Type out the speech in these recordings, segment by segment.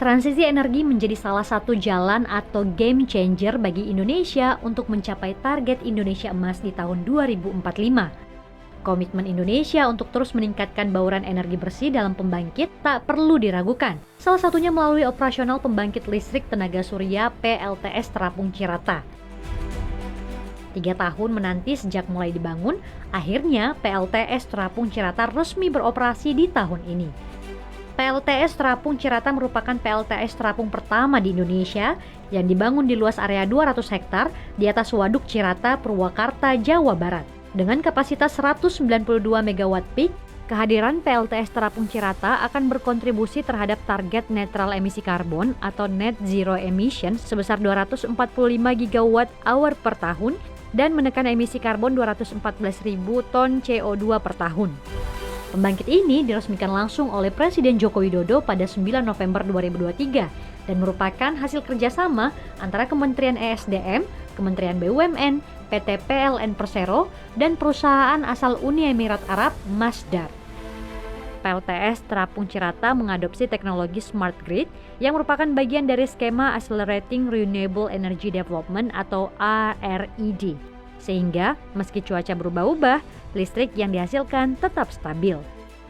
Transisi energi menjadi salah satu jalan atau game changer bagi Indonesia untuk mencapai target Indonesia Emas di tahun 2045. Komitmen Indonesia untuk terus meningkatkan bauran energi bersih dalam pembangkit tak perlu diragukan. Salah satunya melalui operasional pembangkit listrik tenaga surya PLTS Terapung Cirata. 3 tahun menanti sejak mulai dibangun, akhirnya PLTS Terapung Cirata resmi beroperasi di tahun ini. PLTS Terapung Cirata merupakan PLTS terapung pertama di Indonesia yang dibangun di luas area 200 hektar di atas Waduk Cirata, Purwakarta, Jawa Barat. Dengan kapasitas 192 MW peak, kehadiran PLTS Terapung Cirata akan berkontribusi terhadap target netral emisi karbon atau net zero emission sebesar 245 GWh per tahun dan menekan emisi karbon 214.000 ton CO2 per tahun. Pembangkit ini diresmikan langsung oleh Presiden Joko Widodo pada 9 November 2023 dan merupakan hasil kerjasama antara Kementerian ESDM, Kementerian BUMN, PT PLN Persero, dan perusahaan asal Uni Emirat Arab Masdar. PLTS Terapung Cirata mengadopsi teknologi Smart Grid yang merupakan bagian dari skema Accelerating Renewable Energy Development atau ARED. Sehingga meski cuaca berubah-ubah, listrik yang dihasilkan tetap stabil.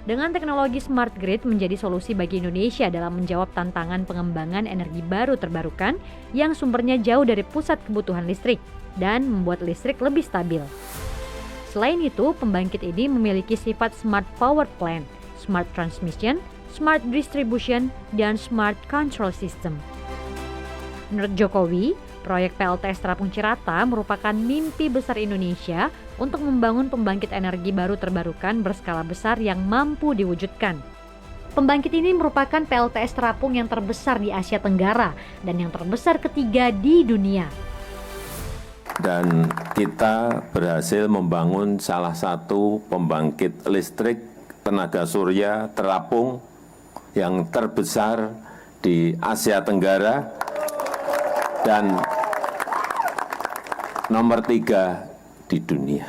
Dengan teknologi Smart Grid menjadi solusi bagi Indonesia dalam menjawab tantangan pengembangan energi baru terbarukan yang sumbernya jauh dari pusat kebutuhan listrik dan membuat listrik lebih stabil. Selain itu, pembangkit ini memiliki sifat Smart Power Plant, Smart Transmission, Smart Distribution, dan Smart Control System. Menurut Jokowi, proyek PLTS Terapung Cirata merupakan mimpi besar Indonesia untuk membangun pembangkit energi baru terbarukan berskala besar yang mampu diwujudkan. Pembangkit ini merupakan PLTS terapung yang terbesar di Asia Tenggara dan yang terbesar ketiga di dunia. Dan kita berhasil membangun salah satu pembangkit listrik tenaga surya terapung yang terbesar di Asia Tenggara dan nomor 3 di dunia.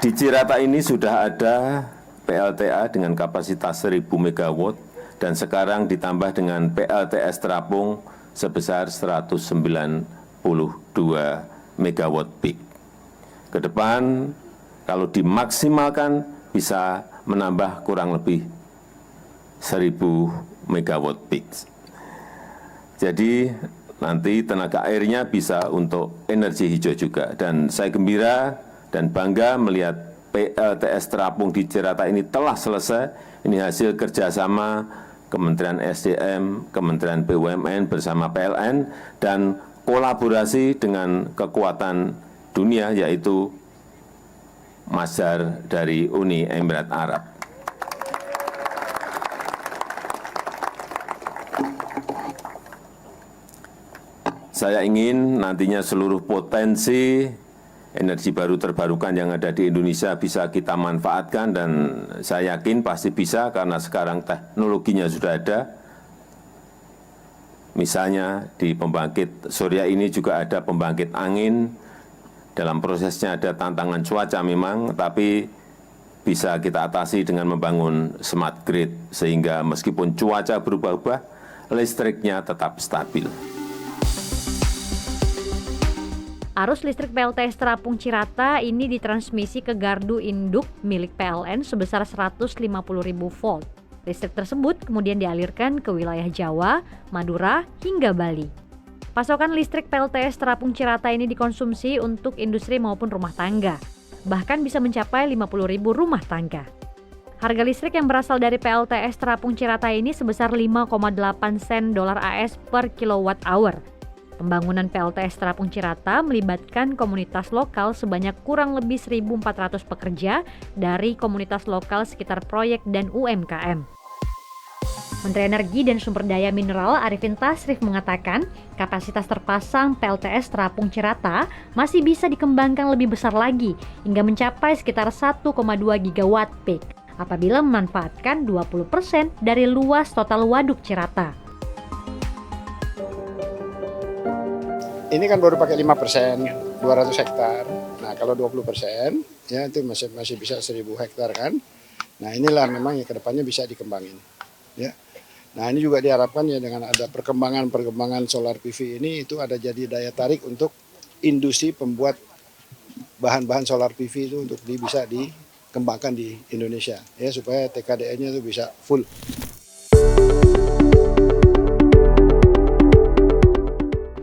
Di Cirata ini sudah ada PLTA dengan kapasitas 1000 MW dan sekarang ditambah dengan PLTS terapung sebesar 192 MW peak. Ke depan kalau dimaksimalkan bisa menambah kurang lebih 1000 MW peak. Jadi nanti tenaga airnya bisa untuk energi hijau juga. Dan saya gembira dan bangga melihat PLTS terapung di Cirata ini telah selesai. Ini hasil kerjasama Kementerian SDM, Kementerian BUMN bersama PLN, dan kolaborasi dengan kekuatan dunia yaitu Masdar dari Uni Emirat Arab. Saya ingin nantinya seluruh potensi energi baru terbarukan yang ada di Indonesia bisa kita manfaatkan, dan saya yakin pasti bisa karena sekarang teknologinya sudah ada. Misalnya di pembangkit surya ini juga ada pembangkit angin. Dalam prosesnya ada tantangan cuaca memang, tapi bisa kita atasi dengan membangun smart grid sehingga meskipun cuaca berubah-ubah, listriknya tetap stabil. Arus listrik PLTS Terapung Cirata ini ditransmisi ke gardu induk milik PLN sebesar 150.000 volt. Listrik tersebut kemudian dialirkan ke wilayah Jawa, Madura, hingga Bali. Pasokan listrik PLTS Terapung Cirata ini dikonsumsi untuk industri maupun rumah tangga, bahkan bisa mencapai 50.000 rumah tangga. Harga listrik yang berasal dari PLTS Terapung Cirata ini sebesar 5,8 sen dolar AS per kilowatt hour. Pembangunan PLTS Terapung Cirata melibatkan komunitas lokal sebanyak kurang lebih 1.400 pekerja dari komunitas lokal sekitar proyek dan UMKM. Menteri Energi dan Sumber Daya Mineral Arifin Tasrif mengatakan kapasitas terpasang PLTS Terapung Cirata masih bisa dikembangkan lebih besar lagi hingga mencapai sekitar 1,2 gigawatt peak apabila memanfaatkan 20% dari luas total waduk Cirata. Ini kan baru pakai 5%, 200 hektar. Nah kalau 20%, ya itu masih bisa 1.000 hektar kan. Nah inilah memang yang kedepannya bisa dikembangin. ya. Nah ini juga diharapkan ya dengan ada perkembangan solar PV ini itu ada jadi daya tarik untuk industri pembuat bahan-bahan solar PV itu untuk bisa dikembangkan di Indonesia ya supaya TKDN-nya itu bisa full.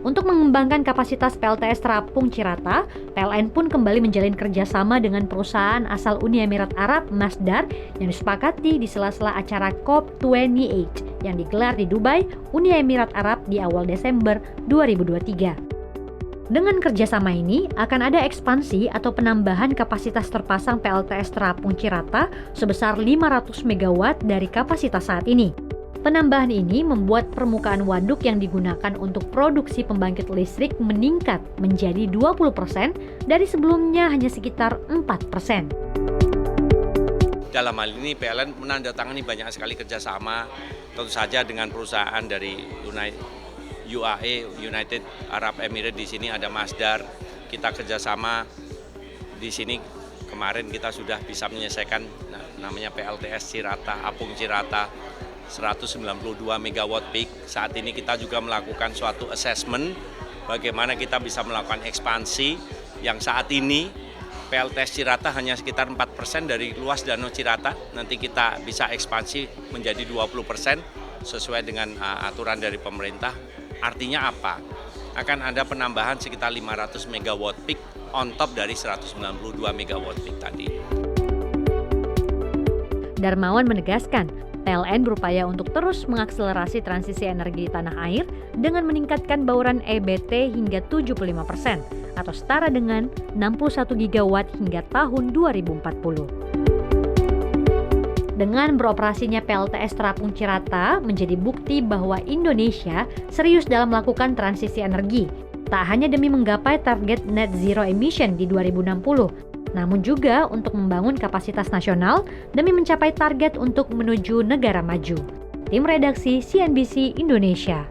Untuk mengembangkan kapasitas PLTS Terapung Cirata, PLN pun kembali menjalin kerjasama dengan perusahaan asal Uni Emirat Arab, Masdar, yang disepakati di sela-sela acara COP28 yang digelar di Dubai, Uni Emirat Arab di awal Desember 2023. Dengan kerjasama ini, akan ada ekspansi atau penambahan kapasitas terpasang PLTS Terapung Cirata sebesar 500 MW dari kapasitas saat ini. Penambahan ini membuat permukaan waduk yang digunakan untuk produksi pembangkit listrik meningkat menjadi 20% dari sebelumnya hanya sekitar 4%. Dalam hal ini PLN menandatangani banyak sekali kerjasama, tentu saja dengan perusahaan dari UAE, United Arab Emirates, di sini ada Masdar, kita kerjasama di sini. Kemarin kita sudah bisa menyelesaikan namanya PLTS Cirata, Apung Cirata, 192 MW peak. Saat ini kita juga melakukan suatu assessment bagaimana kita bisa melakukan ekspansi yang saat ini PLTS Cirata hanya sekitar 4% dari luas Danau Cirata. Nanti kita bisa ekspansi menjadi 20% sesuai dengan aturan dari pemerintah. Artinya apa? Akan ada penambahan sekitar 500 MW peak on top dari 192 MW peak tadi. Darmawan menegaskan, PLN berupaya untuk terus mengakselerasi transisi energi di tanah air dengan meningkatkan bauran EBT hingga 75% atau setara dengan 61 gigawatt hingga tahun 2040. Dengan beroperasinya PLTS Terapung Cirata menjadi bukti bahwa Indonesia serius dalam melakukan transisi energi, tak hanya demi menggapai target net zero emission di 2060, namun juga untuk membangun kapasitas nasional demi mencapai target untuk menuju negara maju. Tim Redaksi CNBC Indonesia.